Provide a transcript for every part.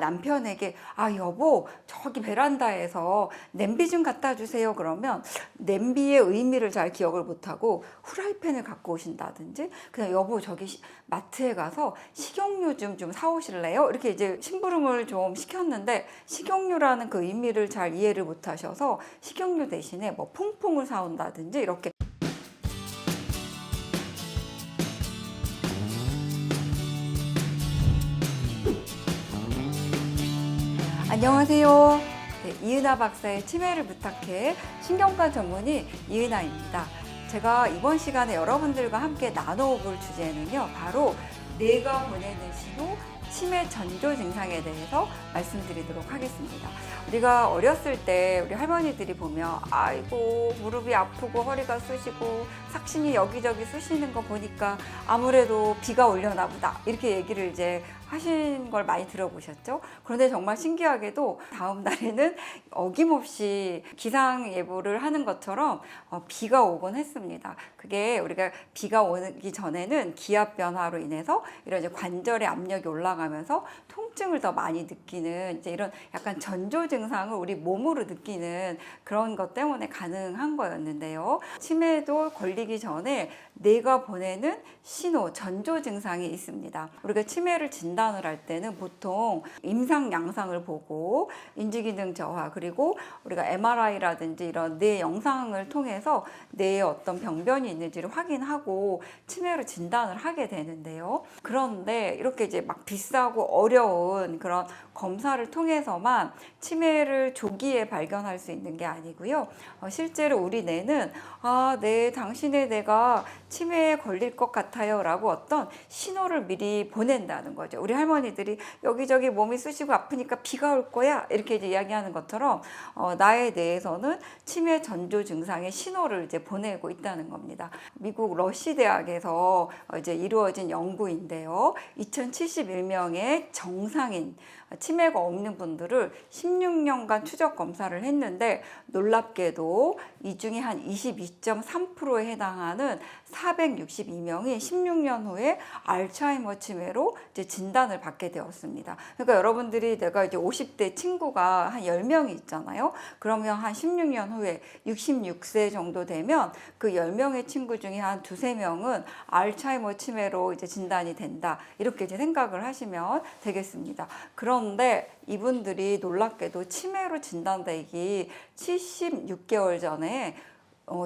남편에게 여보 저기 베란다에서 냄비 좀 갖다 주세요 그러면 냄비의 의미를 잘 기억을 못하고 후라이팬을 갖고 오신다든지, 그냥 여보 저기 마트에 가서 식용유 좀 사오실래요? 이렇게 이제 심부름을 좀 시켰는데 식용유라는 그 의미를 잘 이해를 못하셔서 식용유 대신에 뭐 퐁퐁을 사온다든지 이렇게. 안녕하세요. 네, 이은하 박사의 치매를 부탁해 신경과 전문의 이은하입니다. 제가 이번 시간에 여러분들과 함께 나눠볼 주제는요, 바로 뇌가 보내는 신호, 치매 전조 증상에 대해서 말씀드리도록 하겠습니다. 우리가 어렸을 때 우리 할머니들이 보면 아이고 무릎이 아프고 허리가 쑤시고 삭신이 여기저기 쑤시는 거 보니까 아무래도 비가 오려나 보다 이렇게 얘기를 이제 하신 걸 많이 들어보셨죠? 그런데 정말 신기하게도 다음 날에는 어김없이 기상예보를 하는 것처럼 비가 오곤 했습니다. 그게 우리가 비가 오기 전에는 기압 변화로 인해서 이런 이제 관절의 압력이 올라가면서 통증을 더 많이 느끼는 이제 이런 약간 전조 증상을 우리 몸으로 느끼는 그런 것 때문에 가능한 거였는데요. 치매도 걸리기 전에 뇌가 보내는 신호, 전조 증상이 있습니다. 우리가 치매를 진단을 할 때는 보통 임상 양상을 보고 인지기능 저하, 그리고 우리가 MRI라든지 이런 뇌 영상을 통해서 뇌에 어떤 병변이 있는지를 확인하고 치매로 진단을 하게 되는데요. 그런데 이렇게 이제 막 비싸고 어려운 그런 검사를 통해서만 치매를 조기에 발견할 수 있는 게 아니고요. 실제로 우리 뇌는 네, 당신의 뇌가 치매에 걸릴 것 같아요 라고 어떤 신호를 미리 보낸다는 거죠. 우리 할머니들이 여기저기 몸이 쑤시고 아프니까 비가 올 거야 이렇게 이제 이야기하는 것처럼 나의 뇌에서는 치매 전조 증상의 신호를 이제 보내고 있다는 겁니다. 미국 러시 대학에서 이제 이루어진 연구인데요. 2071명의 정상인 치매가 없는 분들을 16년간 추적 검사를 했는데 놀랍게도 이 중에 한 22.3%에 해당하는 462명이 16년 후에 알츠하이머 치매로 이제 진단을 받게 되었습니다. 그러니까 여러분들이 내가 이제 50대 친구가 한 10명이 있잖아요. 그러면 한 16년 후에 66세 정도 되면 그 10명의 친구 중에 한 2~3명은 알츠하이머 치매로 이제 진단이 된다. 이렇게 이제 생각을 하시면 되겠습니다. 그런데 이분들이 놀랍게도 치매로 진단되기 76개월 전에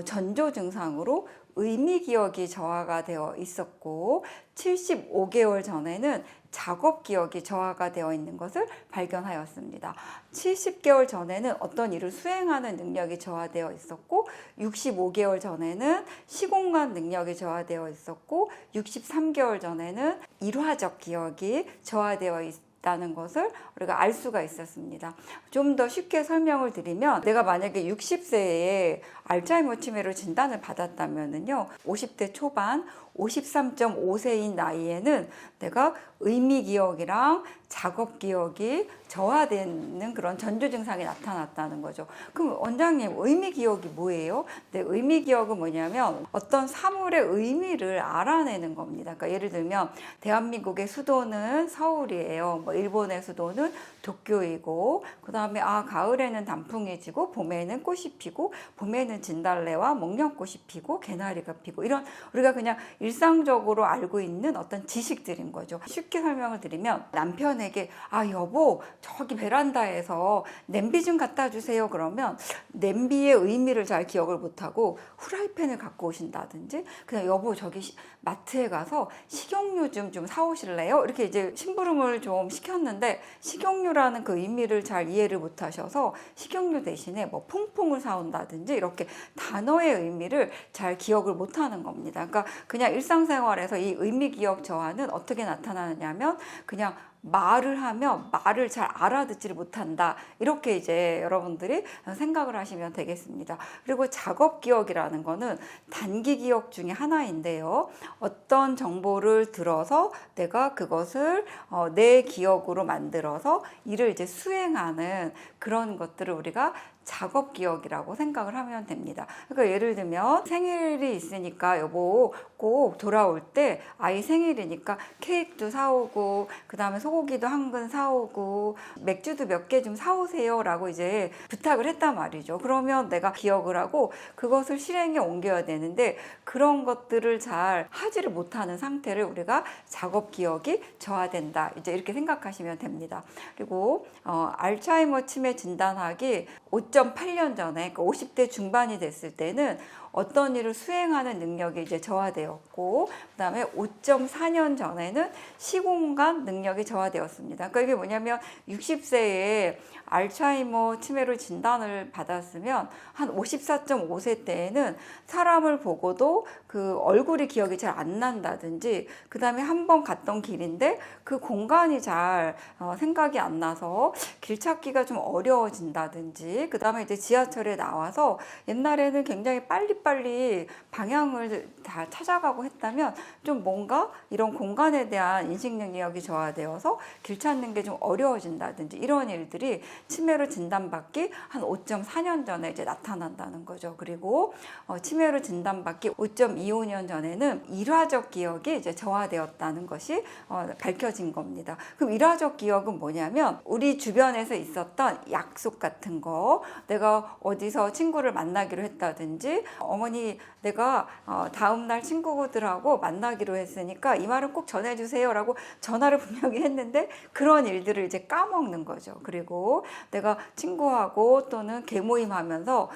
전조 증상으로 의미 기억이 저하가 되어 있었고 75개월 전에는 작업 기억이 저하가 되어 있는 것을 발견하였습니다. 70개월 전에는 어떤 일을 수행하는 능력이 저하되어 있었고 65개월 전에는 시공간 능력이 저하되어 있었고 63개월 전에는 일화적 기억이 저하되어 있다는 것을 우리가 알 수가 있었습니다. 좀 더 쉽게 설명을 드리면 내가 만약에 60세에 알츠하이머 치매로 진단을 받았다면요, 50대 초반 53.5세인 나이에는 내가 의미 기억이랑 작업 기억이 저하되는 그런 전조 증상이 나타났다는 거죠. 그럼 원장님, 의미 기억이 뭐예요? 네, 의미 기억은 뭐냐면 어떤 사물의 의미를 알아내는 겁니다. 그러니까 예를 들면 대한민국의 수도는 서울이에요. 뭐 일본의 수도는 도쿄이고, 그 다음에 가을에는 단풍이 지고 봄에는 꽃이 피고 봄에는 진달래와 목련꽃이 피고 개나리가 피고, 이런 우리가 그냥 일상적으로 알고 있는 어떤 지식들인 거죠. 쉽게 설명을 드리면 남편에게 여보 저기 베란다에서 냄비 좀 갖다 주세요 그러면 냄비의 의미를 잘 기억을 못하고 후라이팬을 갖고 오신다든지, 그냥 여보 저기 마트에 가서 식용유 좀 사오실래요? 이렇게 이제 심부름을 좀 시켰는데 식용유라는 그 의미를 잘 이해를 못하셔서 식용유 대신에 뭐 퐁퐁을 사온다든지 이렇게 단어의 의미를 잘 기억을 못하는 겁니다. 그러니까 그냥 일상생활에서 이 의미 기억 저하는 어떻게 나타나느냐면 그냥 말을 하면 말을 잘 알아듣지를 못한다, 이렇게 이제 여러분들이 생각을 하시면 되겠습니다. 그리고 작업 기억이라는 거는 단기 기억 중에 하나인데요, 어떤 정보를 들어서 내가 그것을 내 기억으로 만들어서 일을 이제 수행하는 그런 것들을 우리가 작업 기억이라고 생각을 하면 됩니다. 그러니까 예를 들면 생일이 있으니까 여보 꼭 돌아올 때 아이 생일이니까 케이크도 사오고 그 다음에 소고기도 한 근 사오고 맥주도 몇 개 좀 사오세요 라고 이제 부탁을 했단 말이죠. 그러면 내가 기억을 하고 그것을 실행에 옮겨야 되는데 그런 것들을 잘 하지를 못하는 상태를 우리가 작업 기억이 저하된다. 이제 이렇게 생각하시면 됩니다. 그리고 알츠하이머 치매 진단하기 5.8년 전에, 그러니까 50대 중반이 됐을 때는 어떤 일을 수행하는 능력이 이제 저하되었고, 그다음에 5.4년 전에는 시공간 능력이 저하되었습니다. 그러니까 이게 뭐냐면 60세에 알츠하이머 치매로 진단을 받았으면 한 54.5세 때에는 사람을 보고도 그 얼굴이 기억이 잘 안 난다든지, 그 다음에 한 번 갔던 길인데 그 공간이 잘 생각이 안 나서 길 찾기가 좀 어려워진다든지, 그 다음에 이제 지하철에 나와서 옛날에는 굉장히 빨리빨리 방향을 다 찾아가고 했다면 좀 뭔가 이런 공간에 대한 인식 능력이 저하되어서 길 찾는 게 좀 어려워진다든지, 이런 일들이 치매로 진단받기 한 5.4년 전에 이제 나타난다는 거죠. 그리고 치매로 진단받기 5.25년 전에는 일화적 기억이 이제 저하되었다는 것이 밝혀진 겁니다. 그럼 일화적 기억은 뭐냐면 우리 주변에서 있었던 약속 같은 거, 내가 어디서 친구를 만나기로 했다든지, 어머니 내가 다음날 친구들하고 만나기로 했으니까 이 말은 꼭 전해주세요 라고 전화를 분명히 했는데 그런 일들을 이제 까먹는 거죠. 그리고 내가 친구하고 또는 개모임 하면서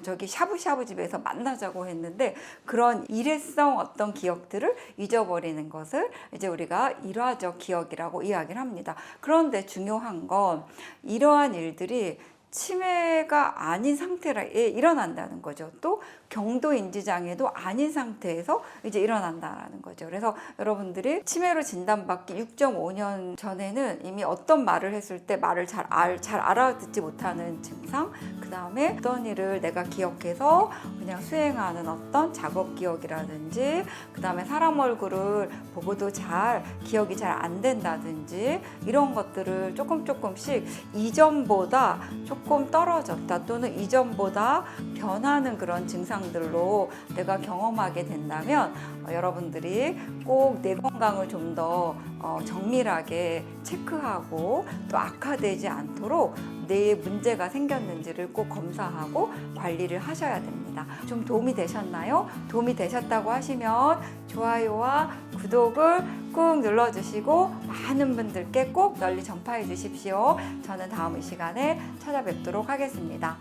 저기 샤브샤브 집에서 만나자고 했는데 그런 일회성 어떤 기억들을 잊어버리는 것을 이제 우리가 일화적 기억이라고 이야기를 합니다. 그런데 중요한 건 이러한 일들이 치매가 아닌 상태에 일어난다는 거죠. 또 경도인지장애도 아닌 상태에서 이제 일어난다는 거죠. 그래서 여러분들이 치매로 진단받기 6.5년 전에는 이미 어떤 말을 했을 때 말을 잘 알아듣지 못하는 증상, 그 다음에 어떤 일을 내가 기억해서 그냥 수행하는 어떤 작업 기억이라든지, 그 다음에 사람 얼굴을 보고도 잘 기억이 잘 안 된다든지, 이런 것들을 조금씩 이전보다 조금 떨어졌다 또는 이전보다 변하는 그런 증상들로 내가 경험하게 된다면 여러분들이 꼭 내 건강을 좀 더 정밀하게 체크하고 또 악화되지 않도록 뇌에 문제가 생겼는지를 꼭 검사하고 관리를 하셔야 됩니다. 좀 도움이 되셨나요? 도움이 되셨다고 하시면 좋아요와 구독을 꾹 눌러주시고 많은 분들께 꼭 널리 전파해 주십시오. 저는 다음 이 시간에 찾아뵙도록 하겠습니다.